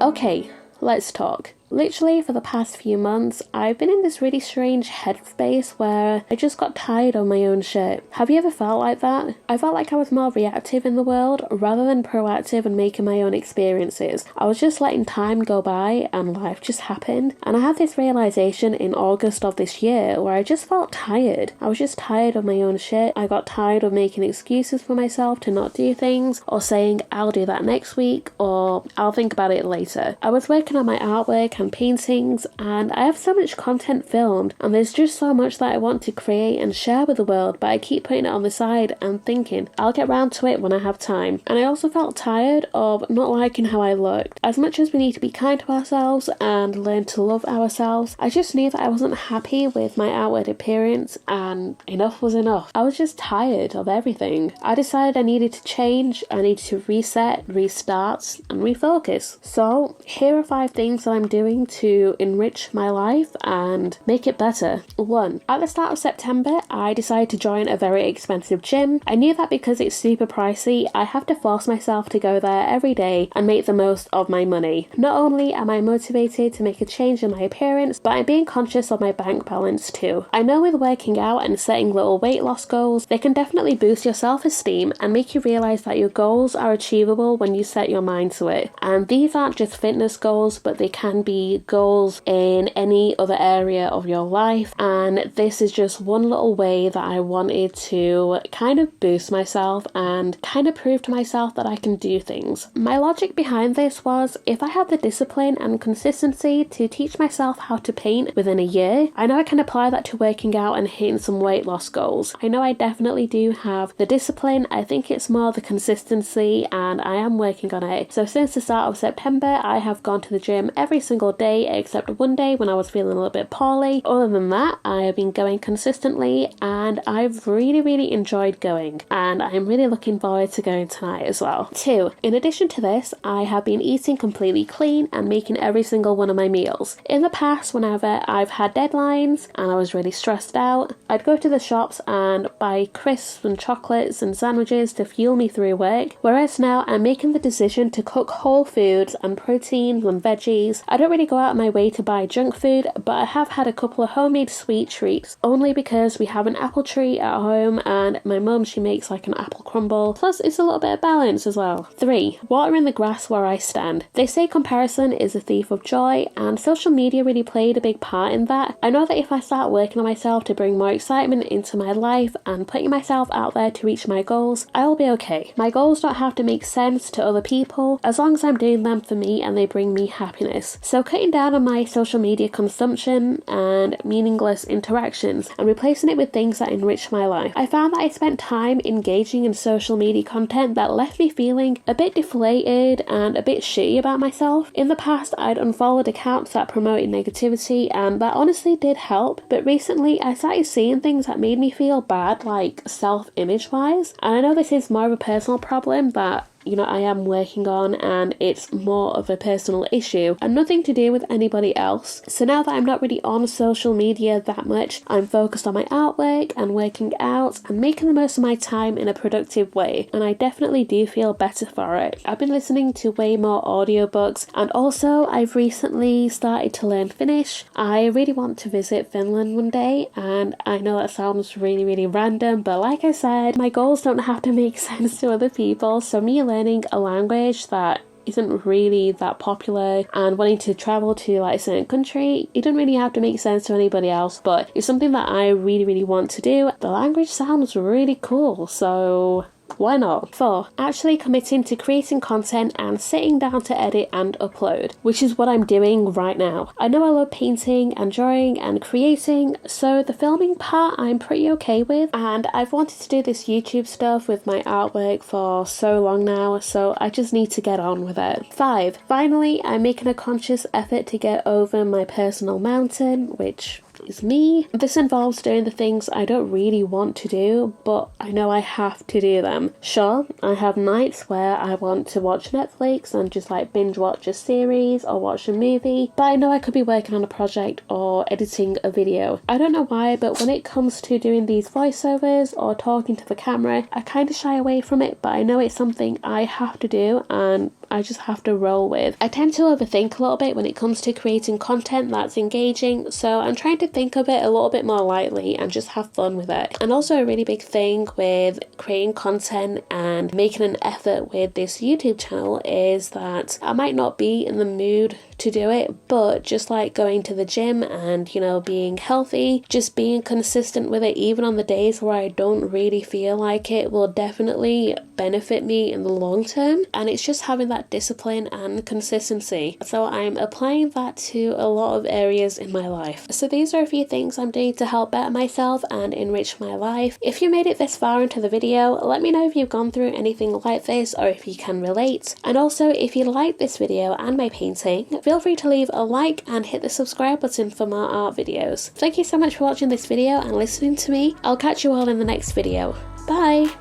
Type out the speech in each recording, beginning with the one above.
Okay, let's talk. Literally for the past few months, I've been in this really strange headspace where I just got tired of my own shit. Have you ever felt like that? I felt like I was more reactive in the world rather than proactive and making my own experiences. I was just letting time go by and life just happened. And I had this realization in August of this year where I just felt tired. I was just tired of my own shit. I got tired of making excuses for myself to not do things or saying I'll do that next week or I'll think about it later. I was working on my artwork and paintings, and I have so much content filmed, and there's just so much that I want to create and share with the world, but I keep putting it on the side and thinking I'll get round to it when I have time. And I also felt tired of not liking how I looked. As much as we need to be kind to ourselves and learn to love ourselves, I just knew that I wasn't happy with my outward appearance, and enough was enough. I was just tired of everything. I decided I needed to change, I needed to reset, restart, and refocus. So here are 5 things that I'm doing to enrich my life and make it better. 1. At the start of September, I decided to join a very expensive gym. I knew that because it's super pricey, I have to force myself to go there every day and make the most of my money. Not only am I motivated to make a change in my appearance, but I'm being conscious of my bank balance too. I know with working out and setting little weight loss goals, they can definitely boost your self-esteem and make you realize that your goals are achievable when you set your mind to it. And these aren't just fitness goals, but they can be goals in any other area of your life, and this is just one little way that I wanted to kind of boost myself and kind of prove to myself that I can do things. My logic behind this was, if I have the discipline and consistency to teach myself how to paint within a year, I know I can apply that to working out and hitting some weight loss goals. I know I definitely do have the discipline. I think it's more the consistency, and I am working on it. So since the start of September, I have gone to the gym every single day except one day when I was feeling a little bit poorly. Other than that, I have been going consistently, and I've really enjoyed going, and I'm really looking forward to going tonight as well. 2. In addition to this, I have been eating completely clean and making every single one of my meals. In the past, whenever I've had deadlines and I was really stressed out, I'd go to the shops and buy crisps and chocolates and sandwiches to fuel me through work, whereas now I'm making the decision to cook whole foods and proteins and veggies. I don't really go out of my way to buy junk food, but I have had a couple of homemade sweet treats, only because we have an apple tree at home and my mum, she makes like an apple crumble, plus it's a little bit of balance as well. 3. Watering the grass where I stand. They say comparison is a thief of joy, and social media really played a big part in that. I know that if I start working on myself to bring more excitement into my life and putting myself out there to reach my goals, I will be okay. My goals don't have to make sense to other people, as long as I'm doing them for me and they bring me happiness. So cutting down on my social media consumption and meaningless interactions and replacing it with things that enrich my life. I found that I spent time engaging in social media content that left me feeling a bit deflated and a bit shitty about myself. In the past, I'd unfollowed accounts that promoted negativity, and that honestly did help, but recently I started seeing things that made me feel bad, like self-image wise. And I know this is more of a personal problem that I am working on, and it's more of a personal issue and nothing to do with anybody else. So now that I'm not really on social media that much, I'm focused on my artwork and working out and making the most of my time in a productive way, and I definitely do feel better for it. I've been listening to way more audiobooks, and also I've recently started to learn Finnish. I really want to visit Finland one day, and I know that sounds really random, but like I said, my goals don't have to make sense to other people, so me learning a language that isn't really that popular and wanting to travel to like a certain country, it doesn't really have to make sense to anybody else, but it's something that I really want to do. The language sounds really cool, so why not? 4. Actually committing to creating content and sitting down to edit and upload, which is what I'm doing right now. I know I love painting and drawing and creating, so the filming part I'm pretty okay with, and I've wanted to do this YouTube stuff with my artwork for so long now, so I just need to get on with it. 5. Finally, I'm making a conscious effort to get over my personal mountain, which is me. This involves doing the things I don't really want to do, but I know I have to do them. Sure, I have nights where I want to watch Netflix and just like binge watch a series or watch a movie, but I know I could be working on a project or editing a video. I don't know why, but when it comes to doing these voiceovers or talking to the camera, I kind of shy away from it, but I know it's something I have to do and I just have to roll with. I tend to overthink a little bit when it comes to creating content that's engaging, so I'm trying to think of it a little bit more lightly and just have fun with it. And also a really big thing with creating content and making an effort with this YouTube channel is that I might not be in the mood to do it, but just like going to the gym and, you know, being healthy, just being consistent with it even on the days where I don't really feel like it will definitely benefit me in the long term. And it's just having that discipline and consistency. So I'm applying that to a lot of areas in my life. So these are a few things I'm doing to help better myself and enrich my life. If you made it this far into the video, let me know if you've gone through anything like this or if you can relate. And also, if you like this video and my painting, feel free to leave a like and hit the subscribe button for more art videos. Thank you so much for watching this video and listening to me. I'll catch you all in the next video. Bye!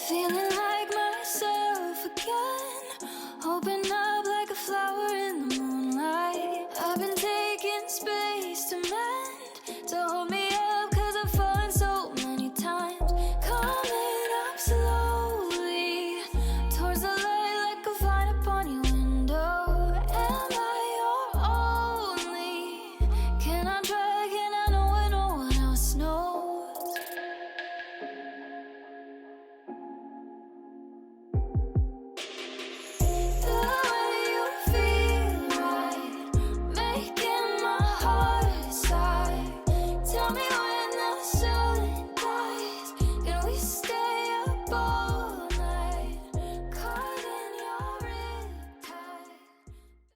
Feeling